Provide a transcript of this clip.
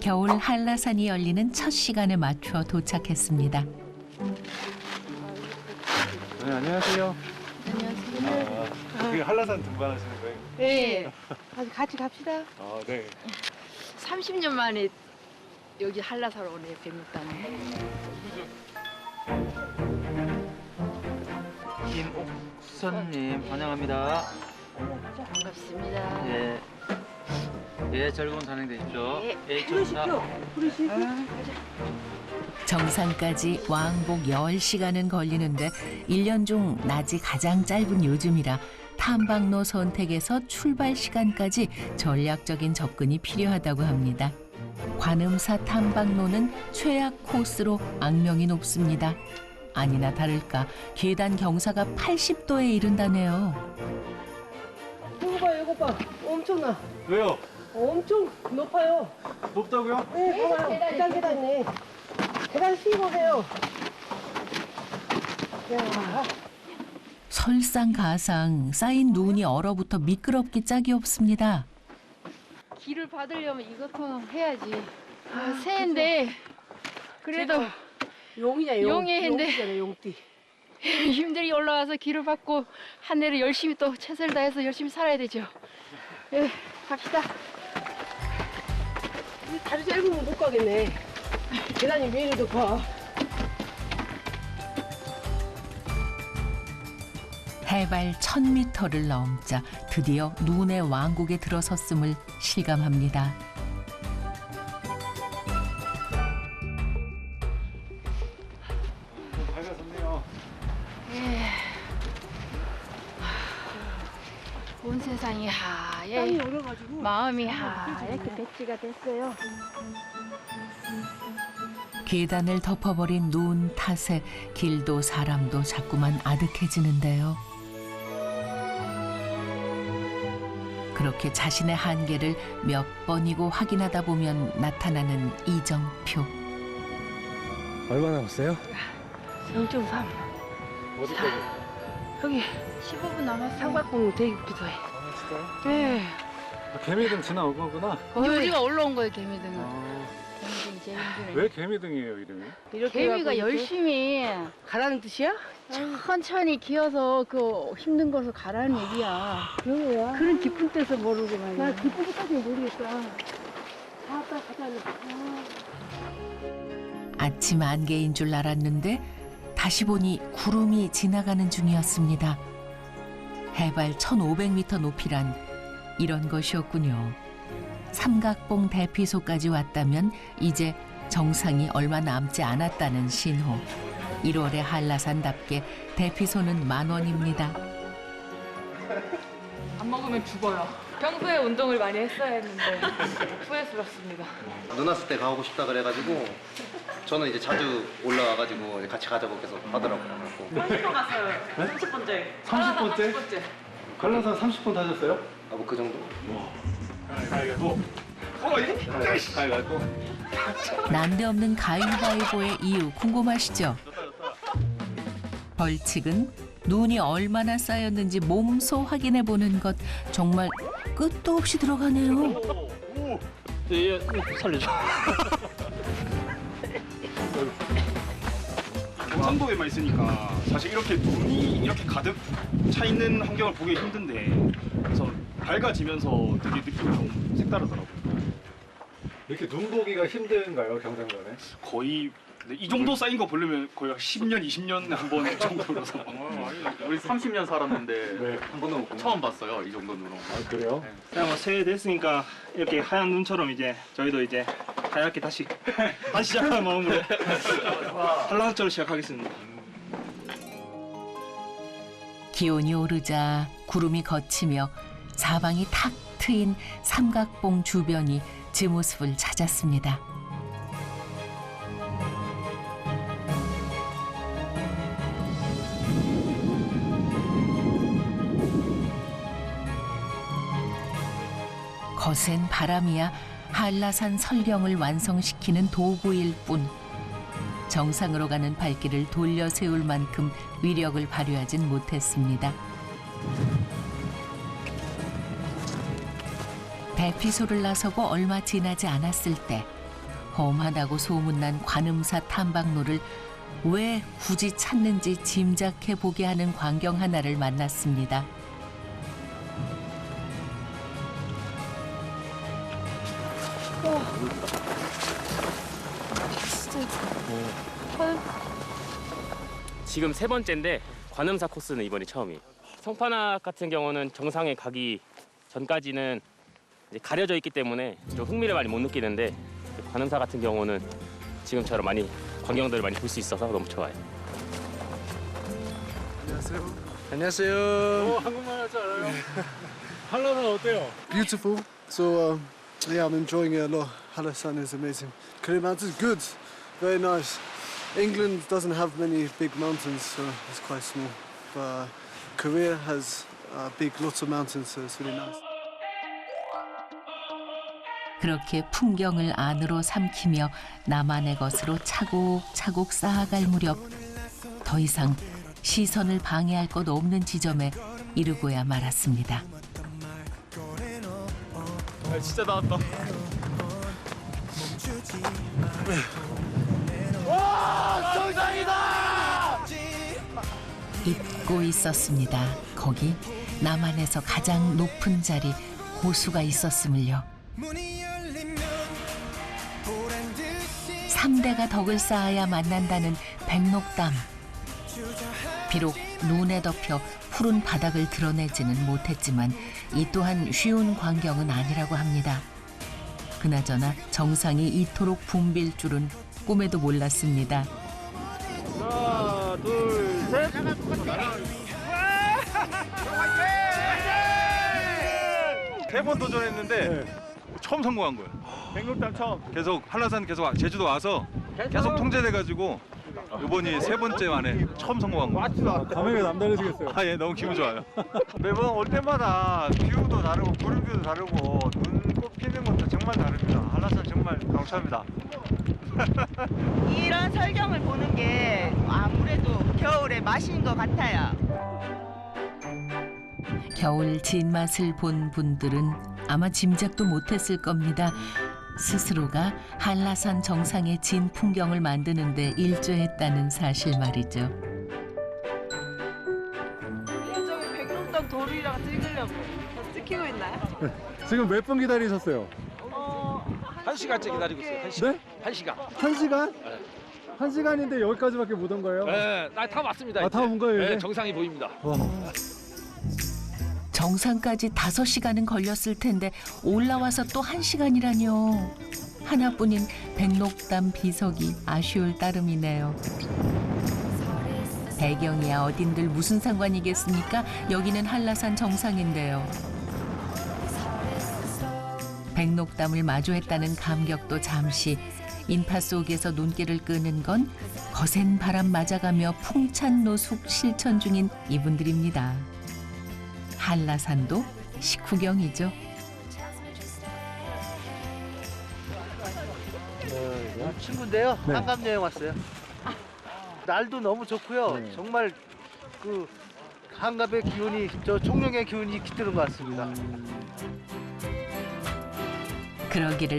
겨울 한라산이 열리는 첫 시간에 맞춰 도착했습니다. 네, 안녕하세요. 안녕하세요. 여기 한라산 등반하시는 거예요? 네. 같이 갑시다. 아, 네. 30년 만에 여기 한라산 오네, 백록당에. 김옥선님 환영합니다. 반갑습니다. 예, 예, 즐거운 산행 되십시오. 예. 예, 좋습니다. 정상까지 왕복 10시간은 걸리는데 1년 중 낮이 가장 짧은 요즘이라 탐방로 선택에서 출발 시간까지 전략적인 접근이 필요하다고 합니다. 관음사 탐방로는 최악 코스로 악명이 높습니다. 아니나 다를까 계단 경사가 80도에 이른다네요. 이거 봐. 엄청나. 왜요? 엄청 높아요. 높다고요? 네, 봐봐요. 계단이네. 계단 씌워보세요. 야, 설상가상 쌓인 눈이 얼어붙어 미끄럽기 짝이 없습니다. 길을 받으려면 이것도 해야지. 새인데 그래도 용이냐, 용. 용의 인데. 용띠잖아, 용띠. 힘들게 올라와서 길을 받고 한 해를 열심히 또 최선을 다해서 열심히 살아야 되죠. 예, 갑시다. 이 다리 짧으면 못 가겠네. 계단이 왜 이리 높아? 해발 1000m를 넘자 드디어 눈의 왕국에 들어섰음을 실감합니다. 좀 밝아졌네요. 온 세상이 땅이 하얘, 얼어가지고. 마음이 하얗게 배치가 됐어요. 계단을 덮어버린 눈 탓에 길도 사람도 자꾸만 아득해지는데요. 그렇게 자신의 한계를 몇 번이고 확인하다 보면 나타나는 이정표. 얼마 남았어요? 0.3. 어디까지? 여기 15분 남았어요. 상박봉 대기부터 해. 아, 진짜요? 네. 아, 개미등 지나온 거구나. 여기가 올라온 거예요, 개미등은. 아, 개미등이 제일 힘드네. 왜 개미등이에요, 이름이? 이렇게 개미가 해갖고 이렇게 열심히 가라는 뜻이야? 천천히 기어서 그 힘든 것을 가라는 얘기야. 그런 거야. 그런 깊은 뜻을 모르고 나 말이야. 깊은 것까지 모르겠다. 가자. 아침 안개인 줄 알았는데 다시 보니 구름이 지나가는 중이었습니다. 해발 1500m 높이란 이런 것이었군요. 삼각봉 대피소까지 왔다면 이제 정상이 얼마 남지 않았다는 신호. 1월의 한라산답게 대피소는 10,000원입니다. 안 먹으면 죽어요. 평소에 운동을 많이 했어야 했는데 후회스럽습니다. 누나 쓸 때 가고 싶다 그래가지고 저는 이제 자주 올라와가지고 같이 가자고 계속 하더라고요. 30번 갔어요. 30번째. 30번째? 30번째. 한라산 30번 타셨어요? 아, 뭐 그 정도? 가위바위보. 가위바위보. 난데없는 가위바위보의 이유 궁금하시죠? 벌칙은 눈이 얼마나 쌓였는지 몸소 확인해 보는 것. 정말 끝도 없이 들어가네요. 예, 살려줘. 경상도에만 있으니까 사실 이렇게 눈이 이렇게 가득 차 있는 환경을 보기 힘든데 그래서 밝아지면서 되게 느낌이 좀 색다르더라고요. 이렇게 눈 보기가 힘든가요, 경상도에? 거의 이 정도 쌓인 거 보려면 거의 10년, 20년 한 번 정도라서. 우리 30년 살았는데 네. 한 번도 처음 봤어요, 이 정도 눈으로. 아, 그래요? 그냥 뭐 새해 됐으니까 이렇게 하얀 눈처럼 이제 저희도 이제 하얗게 다시 시작하는 마음으로 한라산철을 시작하겠습니다. 기온이 오르자 구름이 걷히며 사방이 탁 트인 삼각봉 주변이 제 모습을 찾았습니다. 거센 바람이야 한라산 설경을 완성시키는 도구일 뿐 정상으로 가는 발길을 돌려 세울 만큼 위력을 발휘하진 못했습니다. 대피소를 나서고 얼마 지나지 않았을 때 험하다고 소문난 관음사 탐방로를 왜 굳이 찾는지 짐작해 보게 하는 광경 하나를 만났습니다. 지금 3번째인데 관음사 코스는 이번이 처음이에요. 성판악 같은 경우는 정상에 가기 전까지는 이제 가려져 있기 때문에 좀 흥미를 많이 못 느끼는데 관음사 같은 경우는 지금처럼 많이 광경들을 많이 볼 수 있어서 너무 좋아요. 안녕하세요. 한국말 할 줄 알아요? 한라산 어때요? Beautiful. So yeah, I'm enjoying it a lot. Halasan is amazing. Korea Mountains, good, very nice. England doesn't have many big mountains, so it's quite small. But Korea has big, lots of mountains, so it's really nice. 그렇게 풍경을 안으로 삼키며 나만의 것으로 차곡차곡 쌓아갈 무렵 더 이상 시선을 방해할 것 없는 지점에 이르고야 말았습니다. 진짜 나왔다. 잊고 있었습니다. 거기 남한에서 가장 높은 자리 호수가 있었음을요. 3대가 덕을 쌓아야 만난다는 백록담. 비록 눈에 덮여 푸른 바닥을 드러내지는 못했지만 이 또한 쉬운 광경은 아니라고 합니다. 그나저나 정상이 이토록 붐빌 줄은 꿈에도 몰랐습니다. 하나, 둘, 셋. 3번 도전했는데 처음 성공한 거예요. 백록담 처음. 계속 한라산 계속 제주도 와서 계속 통제돼가지고 이번이 3번째 만에 처음 성공한 거예요. 감회가 남다르시겠어요? 아, 예, 너무 기분 좋아요. 매번 올 때마다 뷰도 다르고 구름뷰도 다르고 눈꽃 피는 것도 정말 다릅니다. 한라산 정말 강추합니다. 이런 설경을 보는 게 아무래도 겨울에 맛인 것 같아요. 겨울 진맛을 본 분들은 아마 짐작도 못했을 겁니다. 스스로가 한라산 정상의 진 풍경을 만드는 데 일조했다는 사실 말이죠. 저기 백록담 돌이랑 찍으려고 찍히고 있나요? 지금 몇 분 기다리셨어요? 1시간째 기다리고 있어요. 1시간. 네? 1시간. 1시간? 1시간인데 여기까지밖에 못 온 거예요? 네, 다 왔습니다. 다 온 거예요? 네, 이제? 정상이 보입니다. 와. 정상까지 5시간은 걸렸을 텐데 올라와서 또 1시간이라뇨. 하나뿐인 백록담 비석이 아쉬울 따름이네요. 배경이야 어딘들 무슨 상관이겠습니까? 여기는 한라산 정상인데요. 백록담을 마주했다는 감격도 잠시, 인파 속에서 눈길을 끄는 건 거센 바람 맞아가며 풍찬 노숙 실천 중인 이분들입니다. 한라산도 식후경이죠. 친구인데요. 네. 한강 여행 왔어요. 날도 너무 좋고요. 정말 그 한갑의 기운이, 저 총령의 기운이 깃드는 것 같습니다. 그러기를